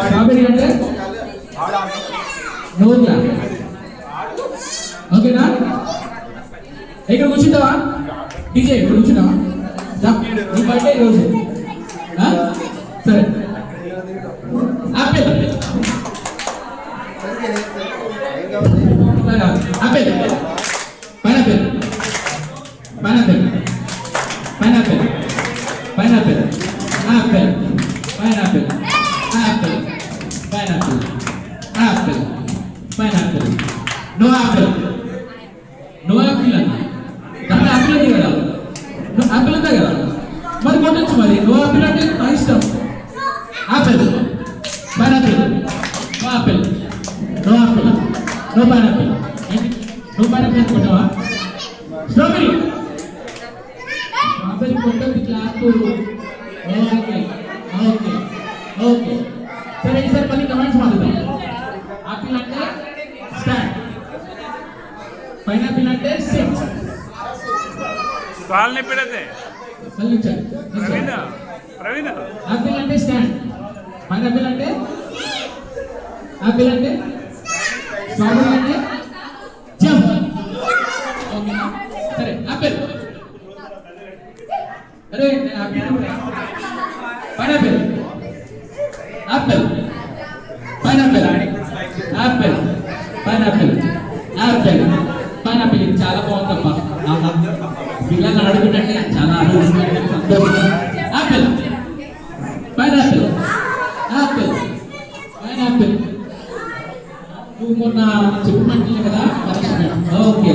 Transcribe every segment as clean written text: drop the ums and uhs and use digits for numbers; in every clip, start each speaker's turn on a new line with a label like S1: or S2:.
S1: Strawberry అంటే నోర్లా. ఓకేనా? ఇక్కడ కూర్చుంటావా డీజే? ఇక్కడ కూర్చుంటావా? నీ బర్త్డే రోజు సరే. Apple apple pineapple pineapple pineapple pineapple apple pineapple apple pineapple apple pineapple no apple no apple అన్న దాంట్లో ఆపిల్ ఉంది కదా, ఆపిల్ ఉందా కదా, మరి కొట్టచ్చు. మరి నో ఆపిల్ అంటే నా ఇష్టం. Apple pineapple no apple no apple no pineapple. No pineapple కొట్టావా? స్ట్రాబెరీ స్ట్రాబెరీ కొట్టదు క్లాప్. ఓకే ఓకే ఓకే సరే. ఈసారి మళ్ళీ కమెంట్స్ మాట్లాడదాం. ఆపిల్ అంటే స్టాండ్, పైనాపిల్ అంటే సిట్.
S2: కాల్ నిప్పిడదే ప్రవీణ ప్రవీణ.
S1: ఆపిల్ అంటే స్టాండ్, పైనాపిల్ అంటే ఆపిల్ అంటే స్ట్రాబెరీ అంటే జంప్. ఓకేనా? సరే ఆపిల్. అరే pineapple apple pineapple apple pineapple apple pineapple. ఇది చాలా బాగుందమ్మా. పిల్లలు అడుగుతుంటే చాలా సంతోషం. Apple pineapple apple pineapple. నువ్వు మొన్న చెప్పమంటే కదా పనిష్మెంట్. ఓకే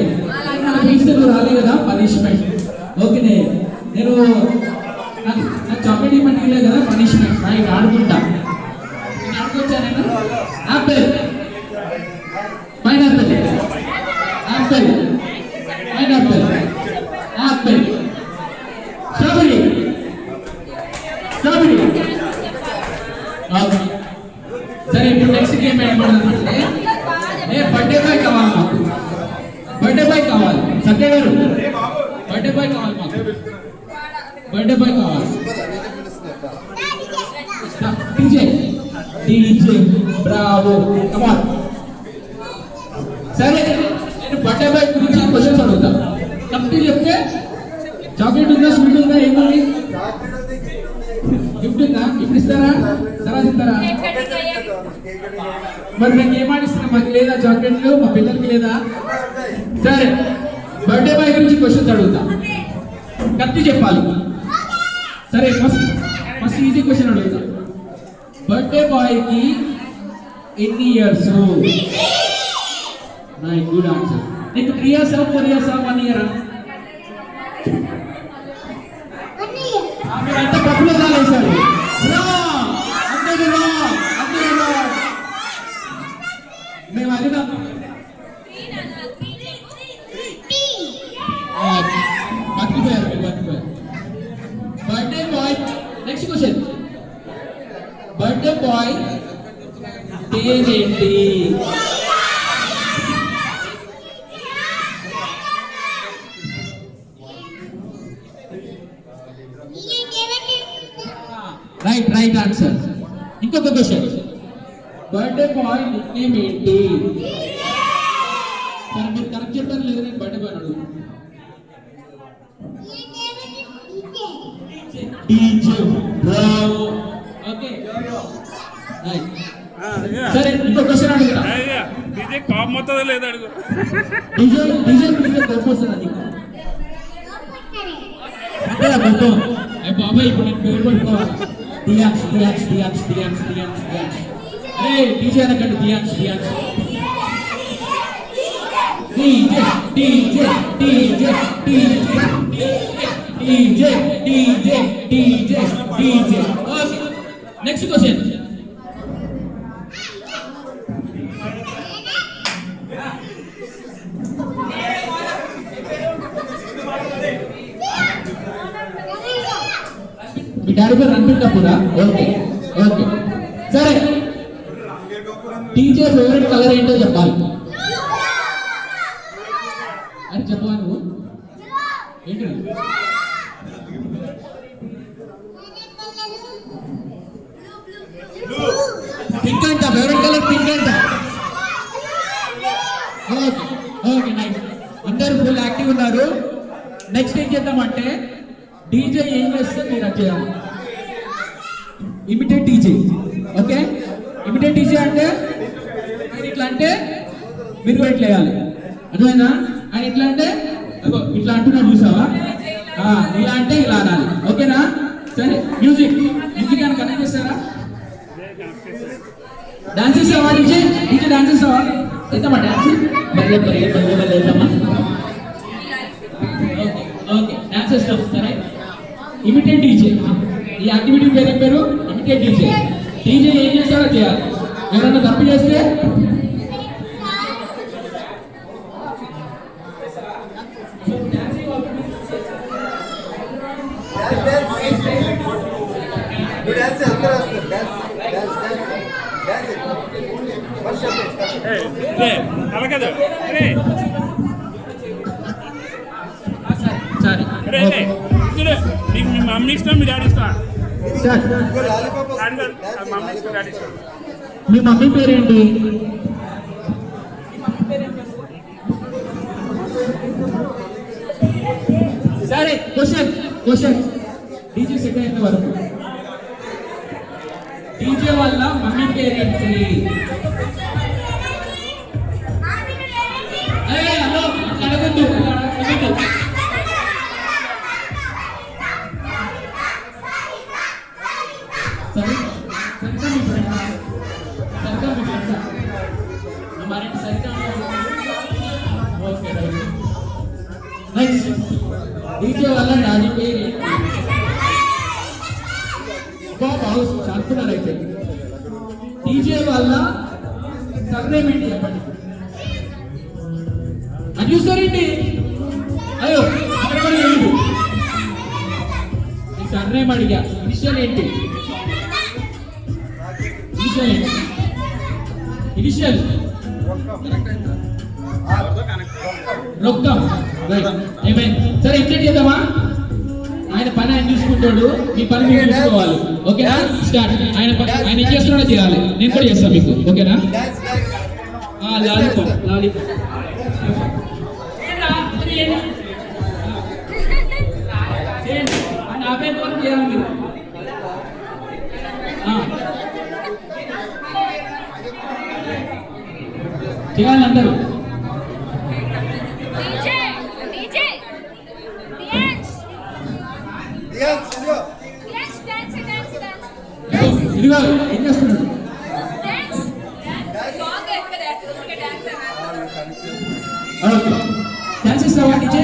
S1: ఫీజు రాలే కదా పనిష్మెంట్. ఓకేనే నేను నాకు చాక్లెట్ ఇవ్వమంటే కదా పనిష్మెంట్. నా ఇక ఆడుకుంటా. నేను ఆడుకోవచ్చా? నేను apple pineapple apple pineapple apple strawberry strawberry. Okay సరే. ఇప్పుడు నెక్స్ట్ గేమ్ ఏం పడుతుందంటే బర్త్డే బాయ్ కావాలి మాకు. బర్త్డే బాయ్ కావాలి. సత్య గారు బర్త్డే బాయ్ కావాలి మాకు. బర్త్డే బాయ్ కావాలి. DJ DJ Bravo come on. సరే నేను బర్త్డే బాయ్ గురించి క్వశ్చన్స్ అడుగుతా. తప్పి చెప్తే చాక్లెట్ ఉందా, స్వీట్ ఉందా, ఏముంది, గిఫ్ట్ ఉందా? ఇప్పుడు ఇస్తారా? తర్వాత ఇస్తారా? మరి నాకు ఏమాడిస్తున్నా? మాకు లేదా చాక్లెట్లు? మా పిల్లలకి లేదా? సరే బర్త్డే బాయ్ గురించి క్వశ్చన్స్ అడుగుతా. కత్తి చెప్పాలి. సరే ఫస్ట్ ఫస్ట్ ఈజీ క్వశ్చన్ అడుగుతా. బర్త్డే బాయ్ కి ఎన్ని ఇయర్స్? నై గుడ్ ఆన్సర్. నీకు 3 ఇయర్స్ 4 ఇయర్స్ 1 ఇయర్? మీరంతా పప్పులో కాలేశారు. మేము అది బతికిపోయారు. బతికిపోయారు. Birthday boy. Next question. Birthday boy పేరేంటి? Right right answer. ఇంకొక question. Birthday boy nick name ఏంటి? సరే మీరు కరెక్ట్ చెప్పారు లేదా? నేను బర్త్డే బాయ్ అడుగు. DJ Bravo. Okay right. సరే ఇంకో క్వశ్చన్ అడుగుతా.
S2: డీజే కామ్ మొత్తం లేదు అడుగు.
S1: డీజే డీజే డీజే కోపొస్తుంది నీకు. అదే మొత్తం ఏ బాబాయ్ ఇప్పుడు నేను పేరు పట్టుకోవాలి. డియాక్స్ డియాక్స్ డియాక్స్ డియాక్స్ డియాక్స్ డియాక్స్. అరే డీజే అనకండి. డియాక్స్ డియాక్స్. DJ DJ DJ DJ DJ DJ DJ DJ. Okay next question. మీ డాడీ పేరు రణబీర్ కపూరా? ఓకే ఓకే సరే. టీచర్ ఫేవరెట్ కలర్ ఏంటో చెప్పాలి. అని చెప్పవా నువ్వు? ఏంటి పింక్ అంట, ఫేవరెట్ కలర్ పింక్ అంట. ఓకే ఓకే నైస్, అందరూ ఫుల్ యాక్టివ్ ఉన్నారు. నెక్స్ట్ ఏం చేద్దామంటే డీజే ఏం చేస్తే మీరు అది చేయాలి. Imitate DJ. Okay, imitate DJ అంటే ఆయన ఇట్లా అంటే మీరు కూడా ఇట్లా వేయాలి. అర్థమైందా? ఆయన ఇట్లా అంటే అగో ఇట్లా అంటున్నా చూసావా, ఇలా అంటే ఇలా అనాలి. ఓకేనా? సరే, మ్యూజిక్ మ్యూజిక్ అని కనెక్ట్ చేస్తారా? డాన్స్ చేస్తావా? డీజే డీజే డాన్స్ చేస్తావా? చేద్దామా డాన్స్? వేద్దామా? ఓకే ఓకే, డాన్స్ చేస్తాం. సరే, ఇమిటేట్ డీజే. ఈ యాక్టివిటీ పేరు పేరు ఇమిటేట్ డీజే. డీజే ఏం చేస్తారో చేయాలి. ఎవరైనా తప్పు చేస్తే
S2: అలా కదా. అరే
S1: సరే
S2: అరే చూడు, మీకు మీ మమ్మీ ఇష్టం, మీ డాడీ ఇష్టం?
S1: సార్,
S2: మమ్మీ ఇష్టం, డాడీ ఇష్టం.
S1: మీ మమ్మీ పేరేంటి? సరే, క్వశ్చన్ డీజే సెట్ అయిన వరకు డీజే వల్ల మమ్మీ పేరేంటి? హలో, అడగద్దు. సరే, డీజే వల్ల డాడీ పేరు బాబు చాలుతున్నారు. అయితే డీజే వల్ల సర్నేమ్ ఏంటి చెప్పండి. అది చూస్తారేంటి? అయ్యో ఈ సర్నేమ్ అడిగా. ఇనిషియల్ ఏంటి? ఇనిషియల్ రొక్కం. ఏమైంది? సరే, ఇంకేం చేద్దామా? ఆయన పని ఆయన చూసుకుంటాడు, మీ పని మీరు చూసుకోవాలి. ఓకేనా? స్టార్ట్. ఆయన ఏం చేస్తున్నాడో చేయాలి. నేను కూడా చేస్తాను మీకు. ఓకేనా? లాలీపాప్ లాలీపాప్ ఆయన ఆపేంత వరకు చేయాలి మీరు. చేయాలి అందరూ. ఇదిగో ఏం చేస్తున్నాడు? ఓకే, డాన్స్ చేస్తావా? డీజే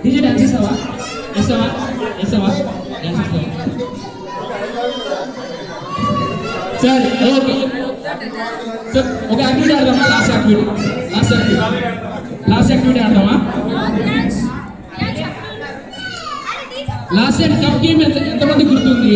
S1: డీజే డాన్స్ చేస్తావా? చేస్తావా? డాన్స్ చేస్తావా? సరే, ఓకే. సో ఒక యాక్టివిటీ ఆడదామా? లాస్ట్ యాక్టివిటీ ఆడదామా? లాస్ట్ టైం కప్ గేమ్ ఎంతమంది గుర్తుంది?